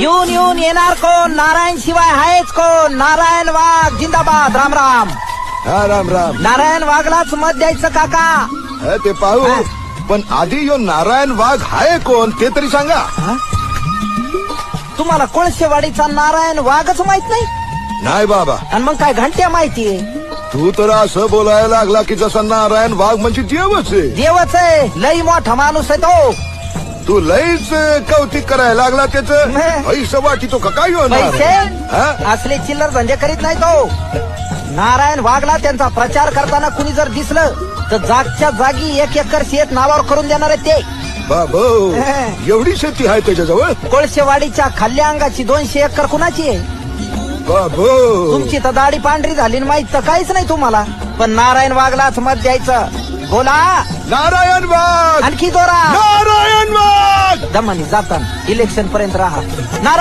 येऊन येऊन येणार कोण? नारायण शिवाय आहेच कोण? नारायण वाघ जिंदाबाद. राम राम. हा राम राम. नारायण वाघलाच मत द्यायचं काका. हा, ते पाहू. हा. पण आधी यो नारायण वाघ आहे कोण ते तरी सांगा. तुम्हाला कोळशेवाडीचा नारायण वाघच माहित नाही? नाही बाबा. आणि मग काय घंट्या माहितीये? तू तर असं बोलायला लागला की जसा नारायण वाघ म्हणजे देवच आहे. देवच आहे. लई मोठा माणूस आहे तो. तू लईच कौतिक करायला लागला त्याच. नाही. पैसे वाटी तो का काय होणार? पैसे हा? असले चिल्लर धंदे करीत नाही तो. नारायण वाघला त्यांचा प्रचार करताना कुणी जर दिसलं तर जागच्या जागी 1 एकर शेत नावावर करून देणार आहे ते. बाबो, एवढी शेती आहे त्याच्याजवळ? कोळशेवाडीच्या खाल्ल्या अंगाची 200 एकर कुणाची आहे? बाबो, तुमची तर दाढी पांढरी झाली न माहित तर काहीच नाही तुम्हाला. पण नारायण वाघलाच मत द्यायचं. बोला नारायण वाघ. आणखी जोरा. नारायण वाघ. दमानी जाताना इलेक्शन पर्यंत राहा.